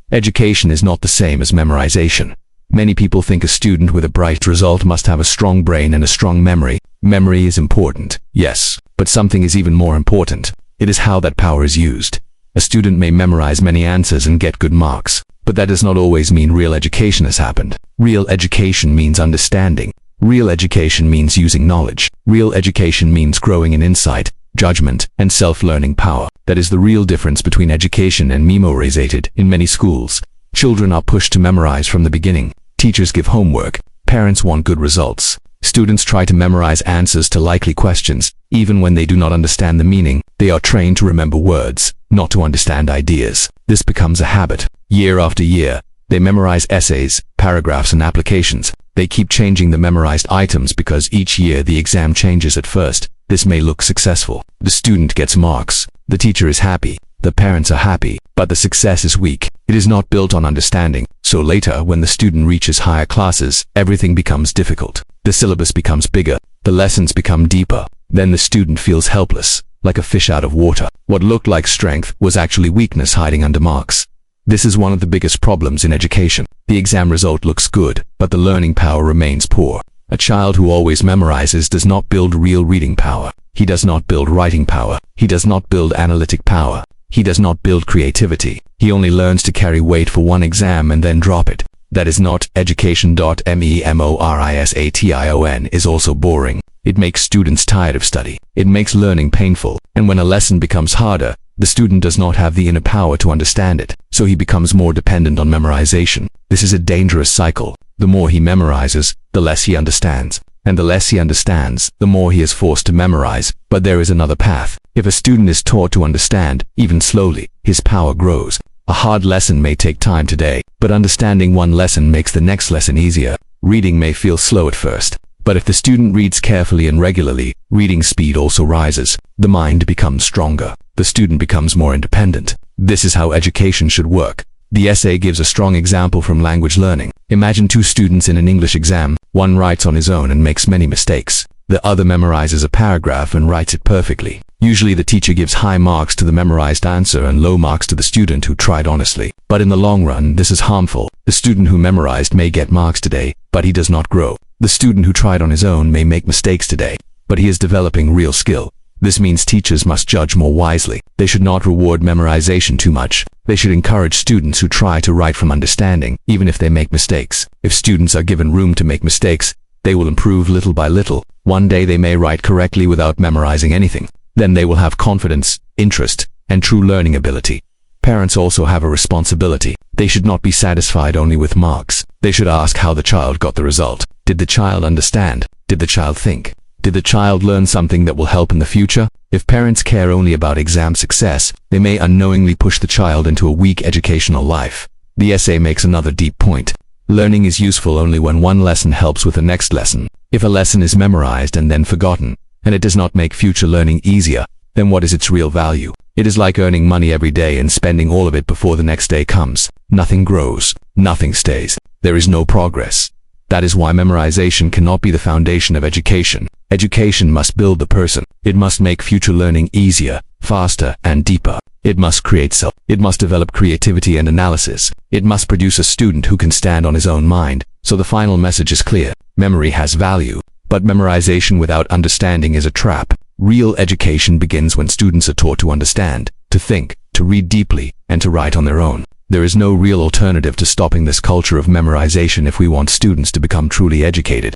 Education is not the same as memorization. Many people think a student with a bright result must have a strong brain and a strong memory. Memory is important, yes, but something is even more important. It is how that power is used. A student may memorize many answers and get good marks, but that does not always mean real education has happened. Real education means understanding. Real education means using knowledge. Real education means growing in insight, judgment, and self-learning power. That is the real difference between education and memorization. In many schools, children are pushed to memorize from the beginning. Teachers give homework. Parents want good results. Students try to memorize answers to likely questions. Even when they do not understand the meaning, they are trained to remember words, not to understand ideas. This becomes a habit. Year after year, they memorize essays, paragraphs, and applications. They keep changing the memorized items because each year the exam changes. At first, this may look successful. The student gets marks. The teacher is happy. The parents are happy, but the success is weak. It is not built on understanding. So later, when the student reaches higher classes, everything becomes difficult. The syllabus becomes bigger. The lessons become deeper. Then the student feels helpless, like a fish out of water. What looked like strength was actually weakness hiding under marks. This is one of the biggest problems in education. The exam result looks good, but the learning power remains poor. A child who always memorizes does not build real reading power. He does not build writing power. He does not build analytic power. He does not build creativity. He only learns to carry weight for one exam and then drop it. That is not education. Memorization is also boring. It makes students tired of study. It makes learning painful. And when a lesson becomes harder, the student does not have the inner power to understand it, so he becomes more dependent on memorization. This is a dangerous cycle. The more he memorizes, the less he understands. And the less he understands, the more he is forced to memorize. But there is another path. If a student is taught to understand, even slowly, his power grows. A hard lesson may take time today, but understanding one lesson makes the next lesson easier. Reading may feel slow at first, but if the student reads carefully and regularly, reading speed also rises. The mind becomes stronger. The student becomes more independent. This is how education should work. The essay gives a strong example from language learning. Imagine two students in an English exam. One writes on his own and makes many mistakes. The other memorizes a paragraph and writes it perfectly. Usually the teacher gives high marks to the memorized answer and low marks to the student who tried honestly. But in the long run, this is harmful. The student who memorized may get marks today, but he does not grow. The student who tried on his own may make mistakes today, but he is developing real skill. This means teachers must judge more wisely. They should not reward memorization too much. They should encourage students who try to write from understanding, even if they make mistakes. If students are given room to make mistakes, they will improve little by little. One day they may write correctly without memorizing anything. Then they will have confidence, interest, and true learning ability. Parents also have a responsibility. They should not be satisfied only with marks. They should ask how the child got the result. Did the child understand? Did the child think? Did the child learn something that will help in the future? If parents care only about exam success, they may unknowingly push the child into a weak educational life. The essay makes another deep point. Learning is useful only when one lesson helps with the next lesson. If a lesson is memorized and then forgotten, and it does not make future learning easier, then what is its real value? It is like earning money every day and spending all of it before the next day comes. Nothing grows. Nothing stays. There is no progress. That is why memorization cannot be the foundation of education. Education must build the person. It must make future learning easier, faster, and deeper. It must create self. It must develop creativity and analysis. It must produce a student who can stand on his own mind. So the final message is clear. Memory has value, but memorization without understanding is a trap. Real education begins when students are taught to understand, to think, to read deeply, and to write on their own. There is no real alternative to stopping this culture of memorization if we want students to become truly educated.